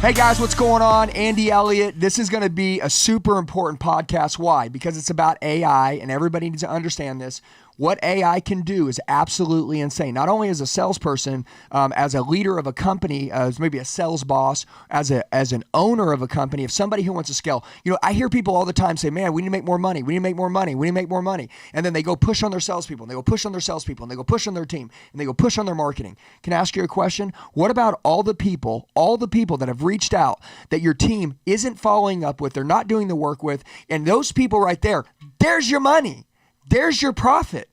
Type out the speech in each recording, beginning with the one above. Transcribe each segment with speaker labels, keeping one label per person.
Speaker 1: Hey guys, what's going on? Andy Elliott. This is going to be a super important podcast. Why? Because it's about AI, and everybody needs to understand this. What AI can do is absolutely insane. Not only as a salesperson, as a leader of a company, as maybe a sales boss, as an owner of a company, if somebody who wants to scale. You know, I hear people all the time say, man, we need to make more money. We need to make more money. We need to make more money. And then they go push on their salespeople, and they go push on their salespeople, and they go push on their team, and they go push on their marketing. Can I ask you a question? What about all the people that have reached out that your team isn't following up with, they're not doing the work with, and those people right there, there's your money. There's your profit.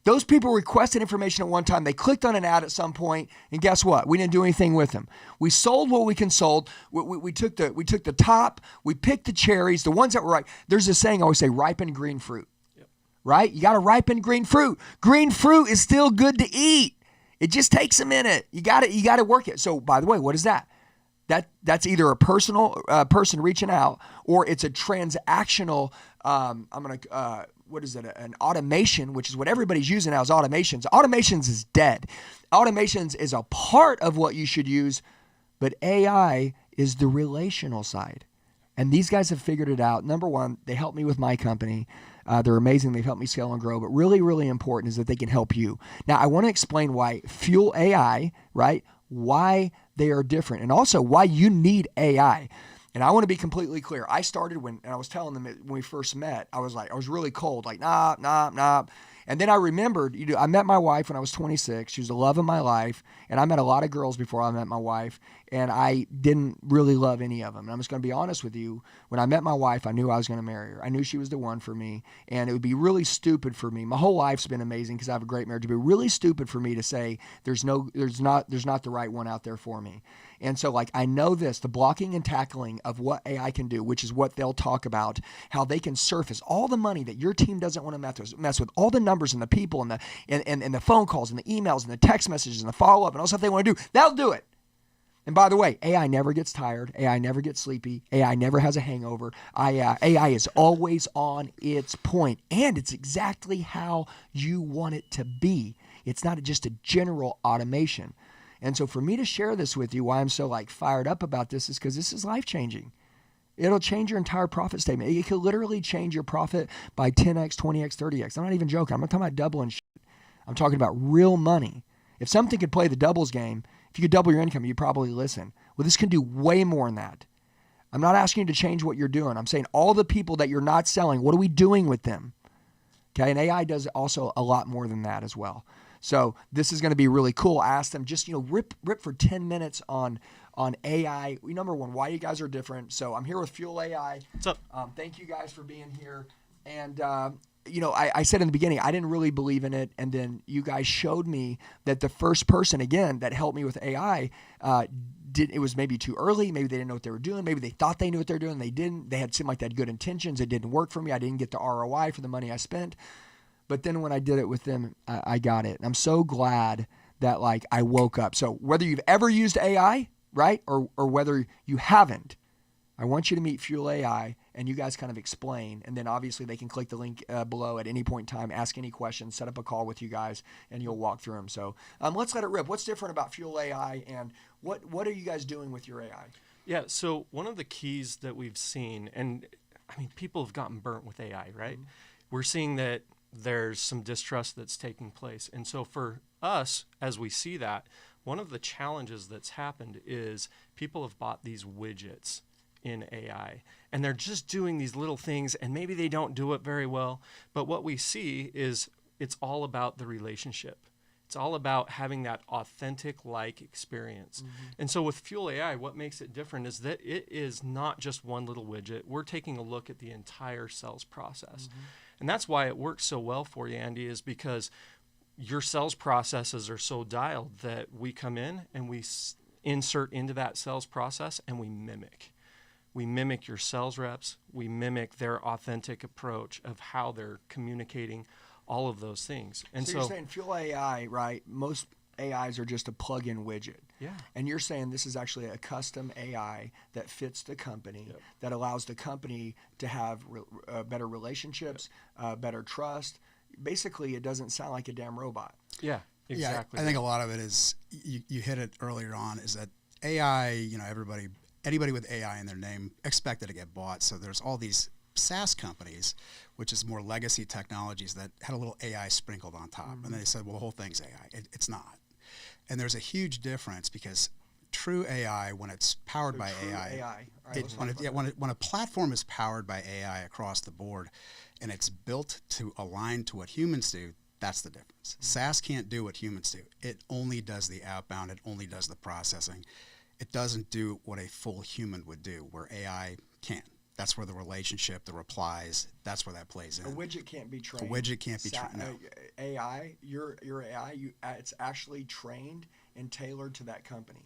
Speaker 1: Those people requested information at one time. They clicked on an ad at some point, and guess what? We didn't do anything with them. We sold what we can sold. We took the top. We picked the cherries, the ones that were right. There's this saying I always say, ripen green fruit. Yep. Right? You got to ripen green fruit. Green fruit is still good to eat. It just takes a minute. You got to work it. So, by the way, what is that? That's either a personal person reaching out, or it's a transactional. An automation, which is what everybody's using now is automations. Automations is dead. Automations is a part of what you should use, but AI is the relational side. And these guys have figured it out. Number one, they help me with my company. They're amazing. They've helped me scale and grow. But really, really important is that they can help you. Now, I want to explain why Fuel AI, right? Why they are different, and also why you need AI. And I want to be completely clear. I started and I was telling them when we first met, I was really cold, like, nah. And then I remembered, I met my wife when I was 26. She was the love of my life. And I met a lot of girls before I met my wife. And I didn't really love any of them. And I'm just going to be honest with you. When I met my wife, I knew I was going to marry her. I knew she was the one for me. And it would be really stupid for me. My whole life's been amazing because I have a great marriage. It would be really stupid for me to say there's not the right one out there for me. And so, I know this, the blocking and tackling of what AI can do, which is what they'll talk about, how they can surface all the money that your team doesn't want to mess with, all the numbers and the people and the phone calls and the emails and the text messages and the follow-up and all the stuff they want to do, they'll do it. And by the way, AI never gets tired. AI never gets sleepy. AI never has a hangover. AI is always on its point, and it's exactly how you want it to be. It's not just a general automation. And so for me to share this with you, why I'm so fired up about this is because this is life-changing. It'll change your entire profit statement. It could literally change your profit by 10x, 20x, 30x. I'm not even joking. I'm not talking about doubling shit. I'm talking about real money. If something could play the doubles game, if you could double your income, you'd probably listen. Well, this can do way more than that. I'm not asking you to change what you're doing. I'm saying all the people that you're not selling, what are we doing with them? Okay, and AI does also a lot more than that as well. So this is going to be really cool. I asked them just, rip for 10 minutes on AI. Number one, why you guys are different. So I'm here with Fuel AI.
Speaker 2: What's up?
Speaker 1: Thank you guys for being here. And, I said in the beginning, I didn't really believe in it. And then you guys showed me that the first person, again, that helped me with AI, it was maybe too early. Maybe they didn't know what they were doing. Maybe they thought they knew what they were doing. They didn't. They seemed like they had good intentions. It didn't work for me. I didn't get the ROI for the money I spent. But then when I did it with them, I got it. And I'm so glad that I woke up. So whether you've ever used AI, right, or whether you haven't, I want you to meet Fuel AI and you guys kind of explain. And then obviously they can click the link below at any point in time, ask any questions, set up a call with you guys, and you'll walk through them. So let's let it rip. What's different about Fuel AI, and what are you guys doing with your AI?
Speaker 2: Yeah, so one of the keys that we've seen, and people have gotten burnt with AI, right? Mm-hmm. We're seeing that there's some distrust that's taking place. And so for us, as we see that, one of the challenges that's happened is people have bought these widgets in AI, and they're just doing these little things, and maybe they don't do it very well. But what we see is it's all about the relationship. It's all about having that authentic experience. Mm-hmm. And so with Fuel AI, what makes it different is that it is not just one little widget. We're taking a look at the entire sales process. Mm-hmm. And that's why it works so well for you, Andy, is because your sales processes are so dialed that we come in and we insert into that sales process and we mimic. We mimic your sales reps. We mimic their authentic approach of how they're communicating, all of those things. And
Speaker 1: so you're saying Fuel AI, right? Most AIs are just a plug-in widget.
Speaker 2: Yeah.
Speaker 1: And you're saying this is actually a custom AI that fits the company, yep, that allows the company to have better relationships, yep, better trust. Basically, it doesn't sound like a damn robot.
Speaker 2: Yeah, exactly.
Speaker 3: Yeah, I think a lot of it is, you hit it earlier on, is that AI, everybody anybody with AI in their name expected to get bought. So there's all these SaaS companies, which is more legacy technologies, that had a little AI sprinkled on top. And they said, well, the whole thing's AI. It's not. And there's a huge difference, because true AI, when it's powered by AI, when a platform is powered by AI across the board and it's built to align to what humans do, that's the difference. SaaS can't do what humans do. It only does the outbound. It only does the processing. It doesn't do what a full human would do, where AI can. That's where the relationship, the replies, that's where that plays in.
Speaker 1: A widget can't be trained.
Speaker 3: A widget can't be trained, no.
Speaker 1: AI, your AI, it's actually trained and tailored to that company.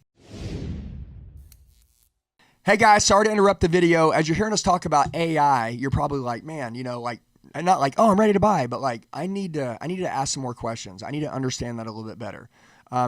Speaker 1: Hey guys, sorry to interrupt the video. As you're hearing us talk about AI, you're probably like, man, and not like, oh, I'm ready to buy, but like, I need to ask some more questions. I need to understand that a little bit better.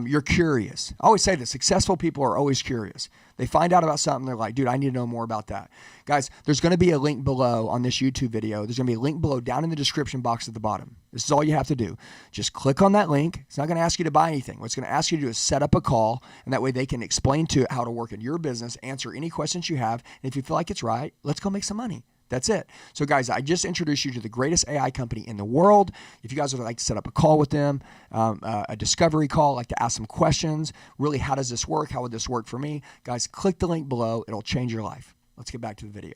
Speaker 1: You're curious. I always say this, successful people are always curious. They find out about something, they're like, dude, I need to know more about that. Guys, there's going to be a link below on this YouTube video. There's going to be a link below down in the description box at the bottom. This is all you have to do. Just click on that link. It's not going to ask you to buy anything. What it's going to ask you to do is set up a call, and that way they can explain to it how to work in your business, answer any questions you have, and if you feel like it's right, let's go make some money. That's it. So guys, I just introduced you to the greatest AI company in the world. If you guys would like to set up a call with them, a discovery call, like to ask some questions, really, how does this work? How would this work for me? Guys, click the link below. It'll change your life. Let's get back to the video.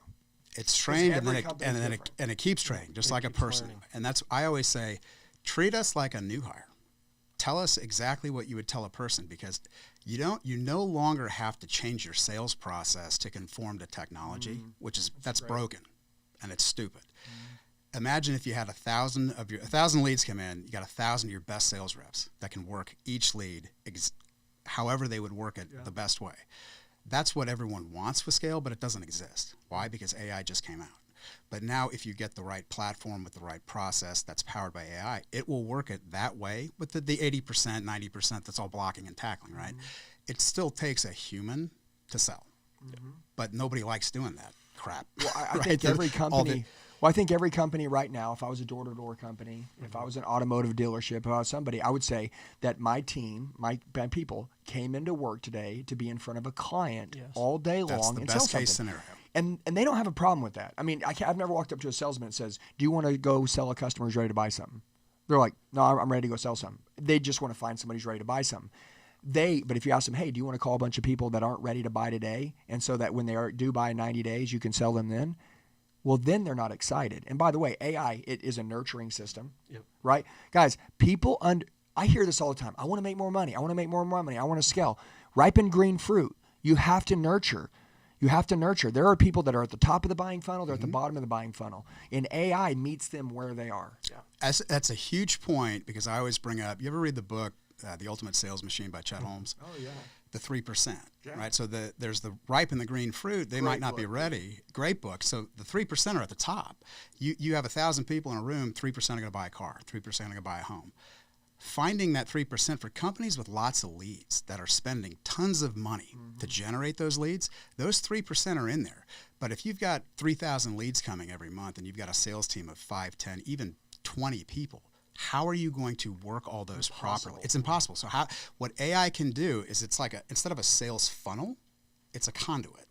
Speaker 3: It's trained, and it keeps training, just like a person.
Speaker 2: Learning.
Speaker 3: And that's, I always say, treat us like a new hire. Tell us exactly what you would tell a person, because you no longer have to change your sales process to conform to technology, that's broken. And it's stupid. Imagine if you had 1,000 leads come in, you got 1,000 of your best sales reps that can work each lead however they would work it the best way. That's what everyone wants with scale, but it doesn't exist. Why? Because AI just came out. But now if you get the right platform with the right process that's powered by AI, it will work it that way with the 80%, 90% that's all blocking and tackling, right? It still takes a human to sell, but nobody likes doing that crap.
Speaker 1: Well, I think every company. Well, I think every company right now, if I was a door-to-door company, if I was an automotive dealership, if I was somebody, I would say that my team, my people, came into work today to be in front of a client all day long and sell something.
Speaker 3: That's the best case scenario.
Speaker 1: And they don't have a problem with that. I mean, I've never walked up to a salesman and says, "Do you want to go sell a customer who's ready to buy something?" They're like, "No, I'm ready to go sell something." They just want to find somebody who's ready to buy something. But if you ask them, hey, do you want to call a bunch of people that aren't ready to buy today, and so that when they do buy in 90 days, you can sell them then? Well, then they're not excited. And by the way, AI, it is a nurturing system, right? Guys, I hear this all the time. I want to make more money. I want to make more money. I want to scale. Ripen green fruit. You have to nurture. You have to nurture. There are people that are at the top of the buying funnel. They're at the bottom of the buying funnel. And AI meets them where they are.
Speaker 3: That's a huge point, because I always bring up, you ever read the book, The Ultimate Sales Machine by Chet Holmes?
Speaker 1: Oh, yeah.
Speaker 3: The 3%, right? So there's the ripe and the green fruit. They might not be ready. Great book. So the 3% are at the top. You have 1,000 people in a room, 3% are going to buy a car, 3% are going to buy a home. Finding that 3% for companies with lots of leads that are spending tons of money to generate those leads, those 3% are in there. But if you've got 3,000 leads coming every month and you've got a sales team of 5, 10, even 20 people, how are you going to work all those properly? It's impossible. So what AI can do is, it's like instead of a sales funnel, it's a conduit.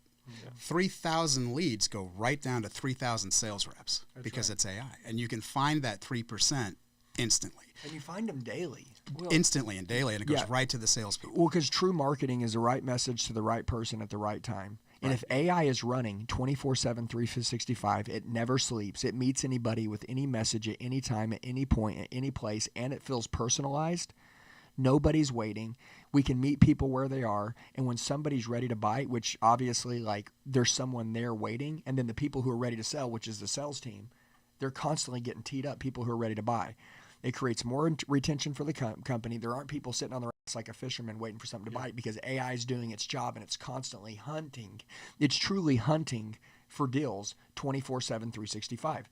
Speaker 3: 3,000 leads go right down to 3,000 sales reps because it's AI. And you can find that 3% instantly.
Speaker 1: And you find them daily.
Speaker 3: Instantly and daily, and it goes right to the salespeople.
Speaker 1: Well, because true marketing is the right message to the right person at the right time. And if AI is running 24/7, 365, it never sleeps. It meets anybody with any message at any time, at any point, at any place, and it feels personalized. Nobody's waiting. We can meet people where they are. And when somebody's ready to buy, which obviously, like, there's someone there waiting, and then the people who are ready to sell, which is the sales team, they're constantly getting teed up, people who are ready to buy. It creates more retention for the company. There aren't people sitting on their ass like a fisherman waiting for something to bite, because AI is doing its job and it's constantly hunting. It's truly hunting for deals 24/7, 365.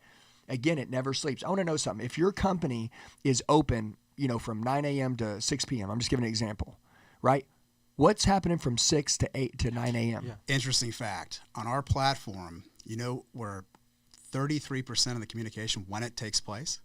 Speaker 1: Again, it never sleeps. I want to know something. If your company is open, from 9 a.m. to 6 p.m., I'm just giving an example, right? What's happening from 6 to 8 to 9 a.m.?
Speaker 3: Yeah. Interesting fact. On our platform, where 33% of the communication, when it takes place,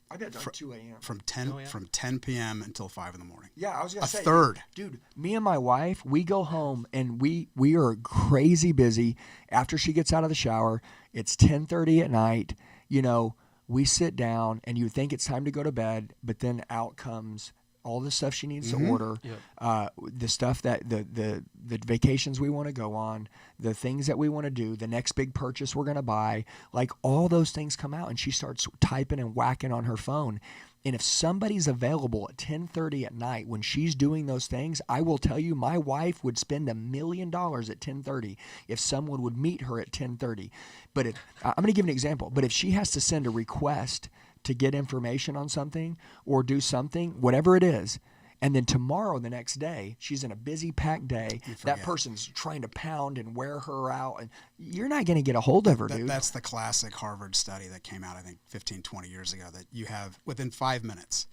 Speaker 1: I bet it's like 2 a.m.
Speaker 3: From 10
Speaker 2: Oh, yeah.
Speaker 3: from 10 p.m. until 5 in the morning.
Speaker 1: Yeah, I was gonna
Speaker 3: A
Speaker 1: say,
Speaker 3: third.
Speaker 1: dude. Me and my wife, we go home and we are crazy busy. After she gets out of the shower, it's 10:30 at night. You know, we sit down and you think it's time to go to bed, but then out comes all the stuff she needs to order,
Speaker 2: Yep.
Speaker 1: the stuff that the vacations we want to go on, the things that we want to do, the next big purchase we're going to buy, like all those things come out and she starts typing and whacking on her phone. And if somebody's available at 10:30 at night when she's doing those things, I will tell you my wife would spend $1 million at 10:30 if someone would meet her at 10:30. But I'm going to give an example, but if she has to send a request to get information on something or do something, whatever it is, and then tomorrow, the next day, she's in a busy, packed day. That person's trying to pound and wear her out, and you're not going to get a hold of her, dude.
Speaker 3: That's the classic Harvard study that came out, I think, 15, 20 years ago, that you have, within 5 minutes,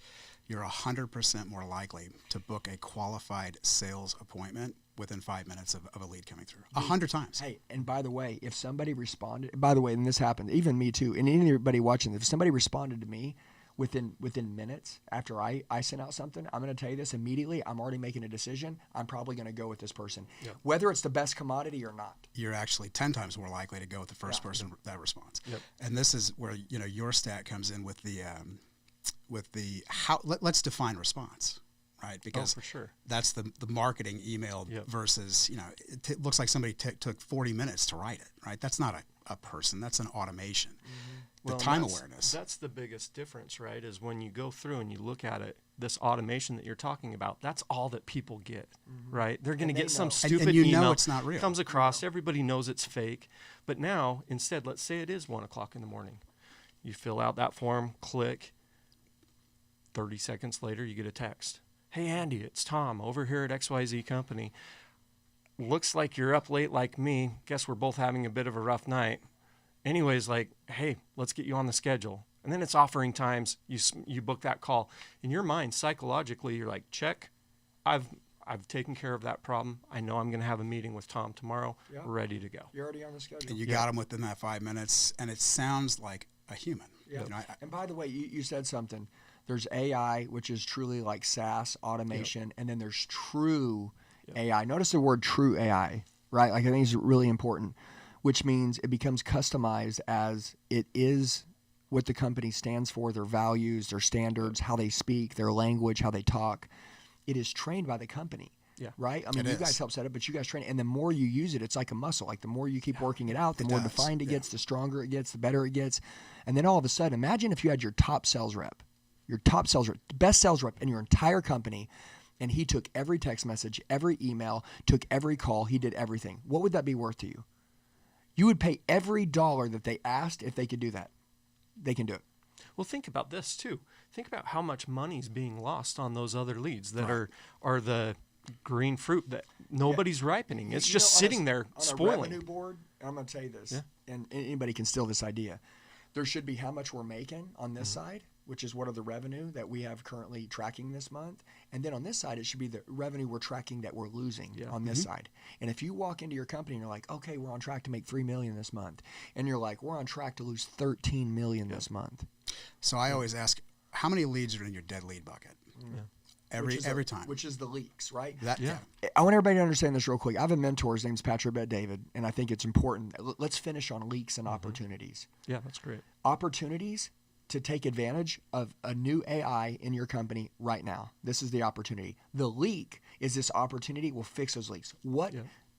Speaker 3: you're 100% more likely to book a qualified sales appointment within 5 minutes of a lead coming through. 100 times.
Speaker 1: Hey, and by the way, if somebody responded, by the way, and this happened, even me too, and anybody watching, if somebody responded to me within minutes after I sent out something, I'm going to tell you this immediately. I'm already making a decision. I'm probably going to go with this person, whether it's the best commodity or not.
Speaker 3: You're actually 10 times more likely to go with the first person that responds.
Speaker 2: Yep.
Speaker 3: And this is where, you know, your stat comes in with the how. Let's define response, right? Because
Speaker 2: for sure.
Speaker 3: that's the marketing email versus, you know, it looks like somebody took 40 minutes to write it, right? That's not a person. That's an automation. The time awareness.
Speaker 2: That's the biggest difference, right? Is when you go through and you look at it, this automation that you're talking about, that's all that people get, right? They're going to get some stupid
Speaker 3: and you
Speaker 2: email.
Speaker 3: know it's not real.
Speaker 2: Comes across, everybody knows it's fake. But now, instead, let's say it is 1 o'clock in the morning. You fill out that form, click. 30 seconds later, you get a text. Hey, Andy, it's Tom over here at XYZ Company. Looks like you're up late like me. Guess we're both having a bit of a rough night. Anyways, like, hey, let's get you on the schedule. And then it's offering times. You book that call. In your mind, psychologically, you're like, check. I've taken care of that problem. I know I'm going to have a meeting with Tom tomorrow.
Speaker 1: Yeah.
Speaker 2: We're ready to go.
Speaker 1: You're already on the schedule.
Speaker 3: And you got them within that 5 minutes, and it sounds like a human.
Speaker 1: Yeah.
Speaker 3: You know,
Speaker 1: And by the way, you said something. There's AI, which is truly like SaaS automation, and then there's true AI. Notice the word true AI, right? Like I think it's really important, which means it becomes customized as it is what the company stands for, their values, their standards, how they speak, their language, how they talk. It is trained by the company.
Speaker 2: Yeah.
Speaker 1: Right? I mean,
Speaker 3: It
Speaker 1: you
Speaker 3: is.
Speaker 1: guys help set it, but you guys train it. And the more you use it, it's like a muscle. Like the more you keep working it out, the
Speaker 3: It
Speaker 1: more
Speaker 3: does.
Speaker 1: defined it
Speaker 3: Yeah.
Speaker 1: gets, the stronger it gets, the better it gets. And then all of a sudden, imagine if you had your top sales rep, best sales rep in your entire company, and he took every text message, every email, took every call, he did everything. What would that be worth to you? You would pay every dollar that they asked if they could do that. They can do it.
Speaker 2: Well, think about this too. Think about how much money is being lost on those other leads that are the green fruit that nobody's ripening. It's just sitting there
Speaker 1: on
Speaker 2: spoiling.
Speaker 1: a revenue board, and I'm going to tell you this, and anybody can steal this idea. There should be how much we're making on this side, which is what are the revenue that we have currently tracking this month. And then on this side, it should be the revenue we're tracking that we're losing on this side. And if you walk into your company and you're like, okay, we're on track to make $3 million this month. And you're like, we're on track to lose $13 million this month.
Speaker 3: So I always ask, how many leads are in your dead lead bucket? Every time.
Speaker 1: Which is the leaks, right?
Speaker 3: Yeah.
Speaker 1: I want everybody to understand this real quick. I have a mentor, his name's Patrick Bet David, and I think it's important. Let's finish on leaks and opportunities.
Speaker 2: Yeah, that's great.
Speaker 1: Opportunities to take advantage of a new AI in your company right now. This is the opportunity. The leak is this opportunity. We'll fix those leaks. What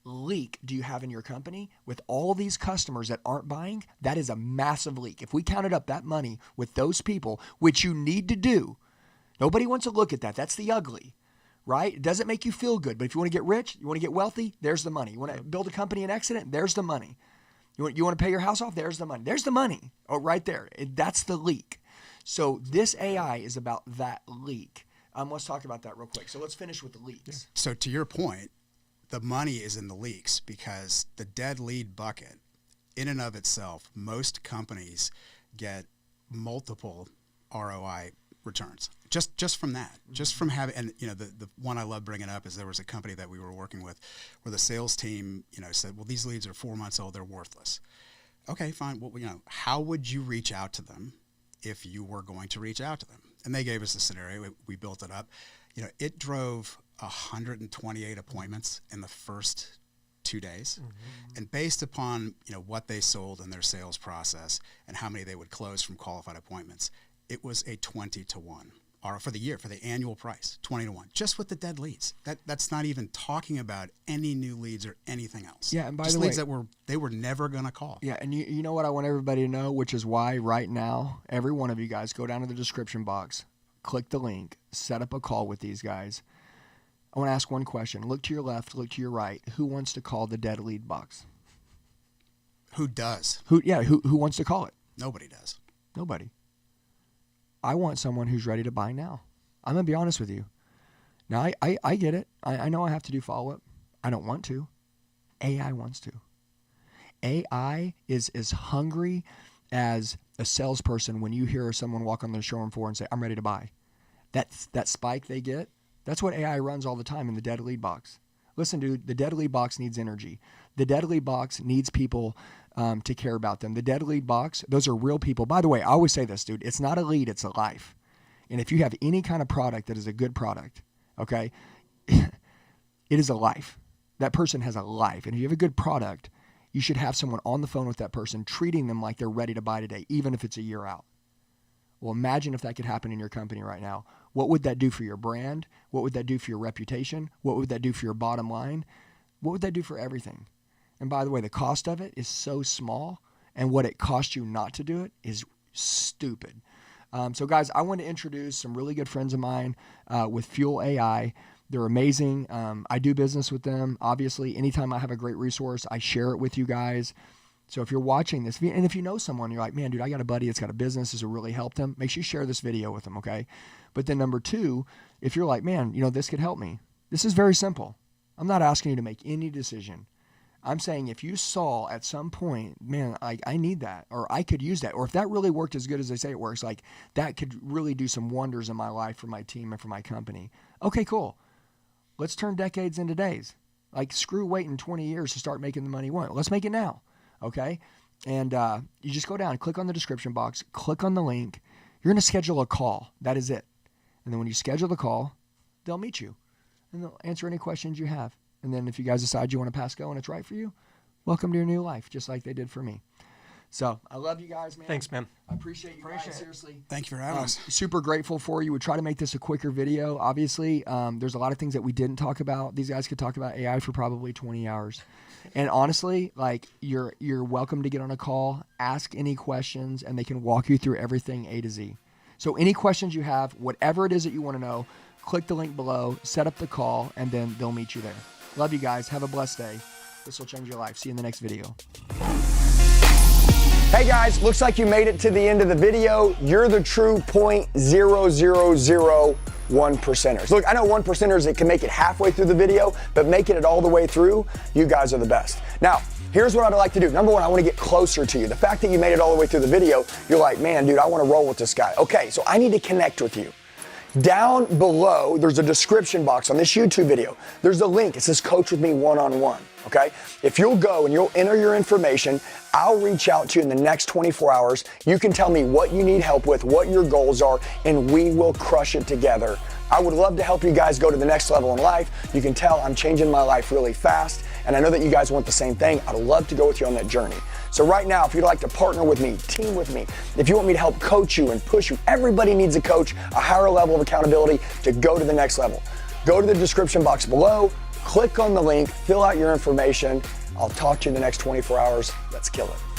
Speaker 1: leak do you have in your company with all these customers that aren't buying? That is a massive leak. If we counted up that money with those people, which you need to do, nobody wants to look at that. That's the ugly, right? It doesn't make you feel good. But if you want to get rich, you want to get wealthy, there's the money. You want to build a company in accident, there's the money. You want to pay your house off, there's the money. There's the money. Oh, right there. That's the leak. So this AI is about that leak. Let's talk about that real quick. So let's finish with the leaks.
Speaker 3: So to your point, the money is in the leaks because the dead lead bucket, in and of itself, most companies get multiple ROI returns just from that, just from having. And you know, the one I love bringing up is there was a company that we were working with where the sales team, you know, said, well, these leads are 4 months old, they're worthless. Okay, fine. Well, you know, how would you reach out to them if you were going to reach out to them. And they gave us a scenario. We built it up. It drove 128 appointments in the first 2 days. And based upon what they sold in their sales process and how many they would close from qualified appointments, it was a 20-to-1. Or for the year, for the annual price, 20-to-1, just with the dead leads. That's not even talking about any new leads or anything else.
Speaker 1: Yeah, and by
Speaker 3: just
Speaker 1: the way,
Speaker 3: leads that they were never going to call.
Speaker 1: Yeah, and you know what I want everybody to know, which is why right now, every one of you guys, go down to the description box, click the link, set up a call with these guys. I want to ask one question. Look to your left, look to your right. Who wants to call the dead lead box?
Speaker 3: Who does?
Speaker 1: Who wants to call it?
Speaker 3: Nobody does.
Speaker 1: Nobody. I want someone who's ready to buy now. I'm going to be honest with you. Now, I get it. I know I have to do follow-up. I don't want to. AI wants to. AI is as hungry as a salesperson when you hear someone walk on the showroom floor and say, I'm ready to buy. That spike they get, that's what AI runs all the time in the dead lead box. Listen, dude, the dead lead box needs energy. The dead lead box needs people to care about them. The dead lead box, those are real people. By the way, I always say this, dude, it's not a lead, it's a life. And if you have any kind of product that is a good product, okay, it is a life. That person has a life. And if you have a good product, you should have someone on the phone with that person treating them like they're ready to buy today, even if it's a year out. Well, imagine if that could happen in your company right now. What would that do for your brand? What would that do for your reputation? What would that do for your bottom line? What would that do for everything? And by the way, the cost of it is so small, and what it costs you not to do it is stupid. So guys, I want to introduce some really good friends of mine with Fuel AI. They're amazing. I do business with them. Obviously, anytime I have a great resource, I share it with you guys. So if you're watching this, and if you know someone, you're like, man, dude, I got a buddy that's got a business, this will really help them, make sure you share this video with them, okay? But then number two, if you're like, man, this could help me. This is very simple. I'm not asking you to make any decision. I'm saying if you saw at some point, man, I need that, or I could use that, or if that really worked as good as they say it works, like that could really do some wonders in my life for my team and for my company. Okay, cool. Let's turn decades into days. Like screw waiting 20 years to start making the money you want. Let's make it now. Okay? And you just go down, click on the description box, click on the link. You're going to schedule a call. That is it. And then when you schedule the call, they'll meet you. And they'll answer any questions you have. And then if you guys decide you want to pass go and it's right for you, welcome to your new life, just like they did for me. So I love you guys, man.
Speaker 2: Thanks, man.
Speaker 1: I appreciate you guys, seriously.
Speaker 3: Thank you for having us.
Speaker 1: Super grateful for you. We try to make this a quicker video. Obviously, there's a lot of things that we didn't talk about. These guys could talk about AI for probably 20 hours. And honestly, like you're welcome to get on a call, ask any questions, and they can walk you through everything A to Z. So any questions you have, whatever it is that you want to know, click the link below, set up the call, and then they'll meet you there. Love you guys. Have a blessed day. This will change your life. See you in the next video. Hey guys, looks like you made it to the end of the video. You're the true 0.0001%ers. Look, I know 1%ers that can make it halfway through the video, but making it all the way through, you guys are the best. Now, here's what I'd like to do. Number one, I want to get closer to you. The fact that you made it all the way through the video, you're like, man, dude, I want to roll with this guy. Okay, so I need to connect with you. Down below, there's a description box on this YouTube video. There's a link. It says Coach with Me one-on-one, okay? If you'll go and you'll enter your information, I'll reach out to you in the next 24 hours. You can tell me what you need help with, what your goals are, and we will crush it together. I would love to help you guys go to the next level in life. You can tell I'm changing my life really fast, and I know that you guys want the same thing. I'd love to go with you on that journey. So right now, if you'd like to partner with me, team with me, if you want me to help coach you and push you, everybody needs a coach, a higher level of accountability to go to the next level. Go to the description box below, click on the link, fill out your information. I'll talk to you in the next 24 hours. Let's kill it.